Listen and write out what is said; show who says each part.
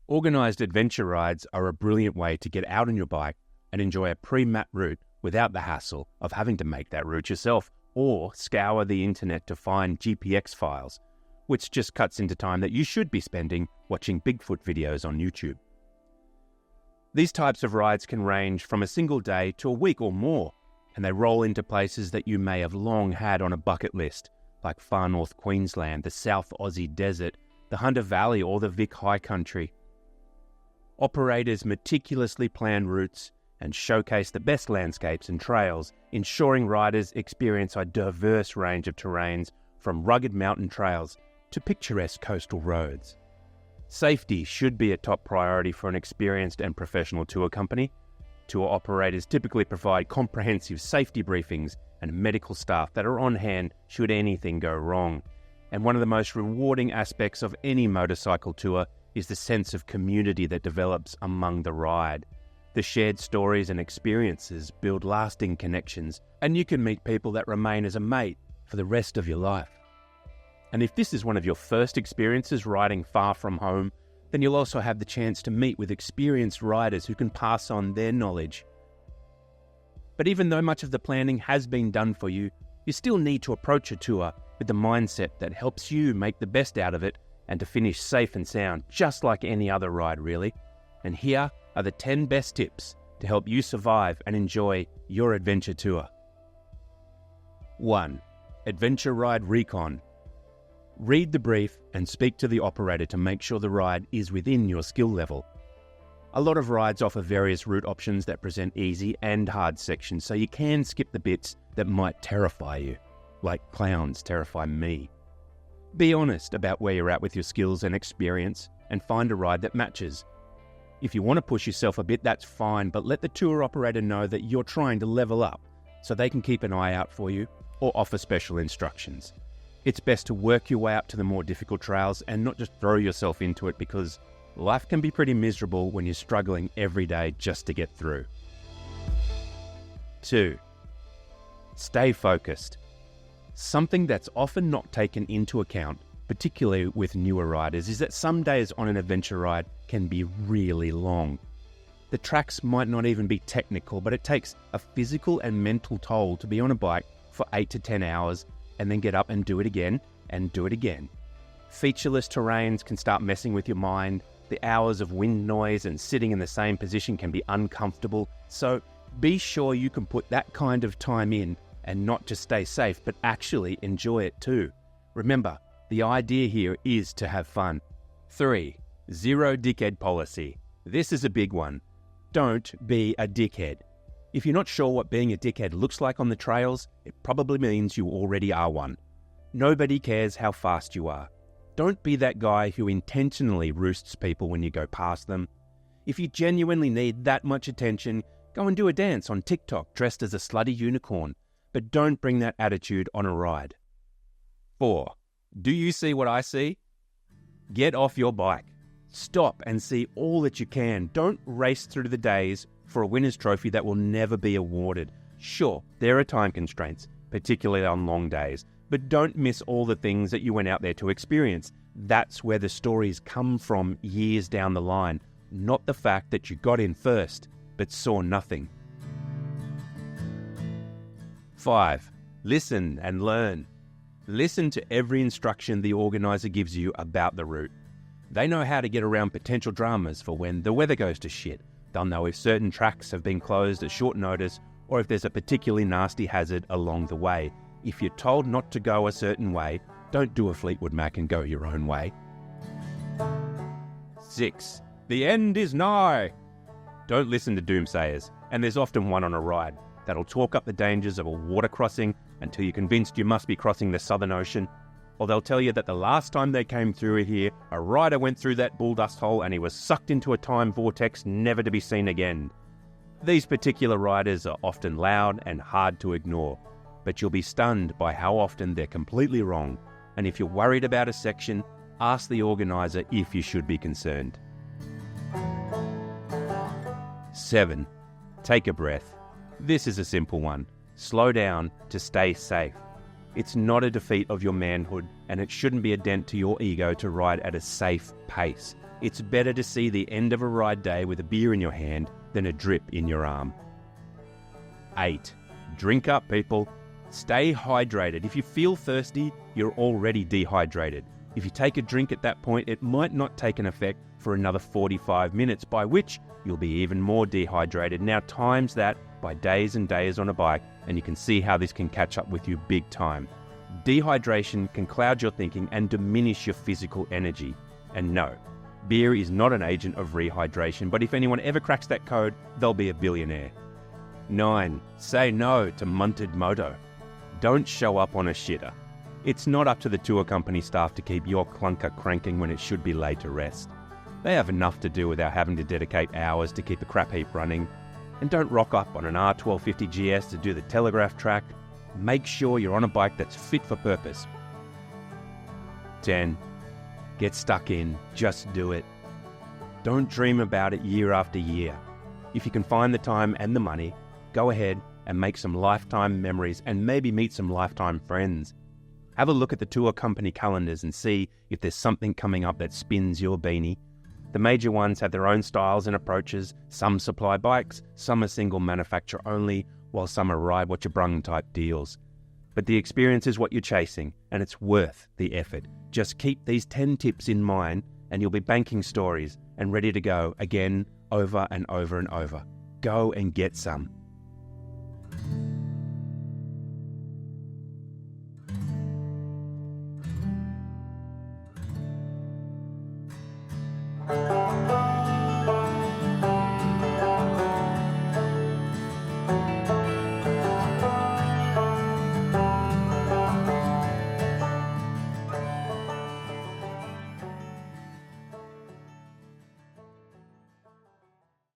Speaker 1: Organised adventure rides are a brilliant way to get out on your bike and enjoy a pre-mapped route without the hassle of having to make that route yourself or scour the internet to find GPX files, which just cuts into time that you should be spending watching Bigfoot videos on YouTube. These types of rides can range from a single day to a week or more, and they roll into places that you may have long had on a bucket list, like far north Queensland, the South Aussie desert, the Hunter Valley or the Vic High Country. Operators meticulously plan routes and showcase the best landscapes and trails, ensuring riders experience a diverse range of terrains from rugged mountain trails to picturesque coastal roads. Safety should be a top priority for an experienced and professional tour company. Tour operators typically provide comprehensive safety briefings and medical staff that are on hand should anything go wrong. And one of the most rewarding aspects of any motorcycle tour is the sense of community that develops among the ride. The shared stories and experiences build lasting connections, and you can meet people that remain as a mate for the rest of your life. And if this is one of your first experiences riding far from home, then you'll also have the chance to meet with experienced riders who can pass on their knowledge. But even though much of the planning has been done for you, you still need to approach a tour with the mindset that helps you make the best out of it and to finish safe and sound, just like any other ride really. And here are the 10 best tips to help you survive and enjoy your adventure tour. 1. Adventure Ride Recon. Read the brief and speak to the operator to make sure the ride is within your skill level. A lot of rides offer various route options that present easy and hard sections, so you can skip the bits that might terrify you, like clowns terrify me. Be honest about where you're at with your skills and experience and find a ride that matches. If you want to push yourself a bit, that's fine, but let the tour operator know that you're trying to level up so they can keep an eye out for you or offer special instructions. It's best to work your way up to the more difficult trails and not just throw yourself into it, because life can be pretty miserable when you're struggling every day just to get through. 2. Stay focused. Something that's often not taken into account, particularly with newer riders, is that some days on an adventure ride can be really long. The tracks might not even be technical, but it takes a physical and mental toll to be on a bike for 8 to 10 hours and then get up and do it again and do it again. Featureless terrains can start messing with your mind. The hours of wind noise and sitting in the same position can be uncomfortable. So be sure you can put that kind of time in and not just stay safe, but actually enjoy it too. Remember, the idea here is to have fun. 3. Zero dickhead policy. This is a big one. Don't be a dickhead. If you're not sure what being a dickhead looks like on the trails, it probably means you already are one. Nobody cares how fast you are. Don't be that guy who intentionally roosts people when you go past them. If you genuinely need that much attention, go and do a dance on TikTok dressed as a slutty unicorn, but don't bring that attitude on a ride. 4. Do you see what I see? Get off your bike. Stop and see all that you can. Don't race through the days for a winner's trophy that will never be awarded. Sure, there are time constraints, particularly on long days, but don't miss all the things that you went out there to experience. That's where the stories come from years down the line, not the fact that you got in first, but saw nothing. 5. Listen and learn. Listen to every instruction the organizer gives you about the route. They know how to get around potential dramas for when the weather goes to shit. They'll know if certain tracks have been closed at short notice or if there's a particularly nasty hazard along the way. If you're told not to go a certain way, don't do a Fleetwood Mac and go your own way. 6. The end is nigh. Don't listen to doomsayers, and there's often one on a ride that'll talk up the dangers of a water crossing until you're convinced you must be crossing the Southern Ocean. Or they'll tell you that the last time they came through here, a rider went through that bull dust hole and he was sucked into a time vortex never to be seen again. These particular riders are often loud and hard to ignore, but you'll be stunned by how often they're completely wrong. And if you're worried about a section, ask the organizer if you should be concerned. 7. Take a breath. This is a simple one. Slow down to stay safe. It's not a defeat of your manhood, and it shouldn't be a dent to your ego to ride at a safe pace. It's better to see the end of a ride day with a beer in your hand than a drip in your arm. 8. Drink up, people. Stay hydrated. If you feel thirsty, you're already dehydrated. If you take a drink at that point, it might not take an effect for another 45 minutes, by which you'll be even more dehydrated. Now times that by days and days on a bike, and you can see how this can catch up with you big time. Dehydration can cloud your thinking and diminish your physical energy. And no, beer is not an agent of rehydration, but if anyone ever cracks that code, they'll be a billionaire. 9. Say no to munted moto. Don't show up on a shitter. It's not up to the tour company staff to keep your clunker cranking when it should be laid to rest. They have enough to do without having to dedicate hours to keep a crap heap running. And don't rock up on an R1250 GS to do the telegraph track. Make sure you're on a bike that's fit for purpose. 10. Get stuck in. Just do it. Don't dream about it year after year. If you can find the time and the money, go ahead and make some lifetime memories and maybe meet some lifetime friends. Have a look at the tour company calendars and see if there's something coming up that spins your beanie. The major ones have their own styles and approaches. Some supply bikes, some are single manufacturer only, while some are ride what you brung type deals. But the experience is what you're chasing, and it's worth the effort. Just keep these 10 tips in mind, and you'll be banking stories and ready to go again, over and over and over. Go and get some.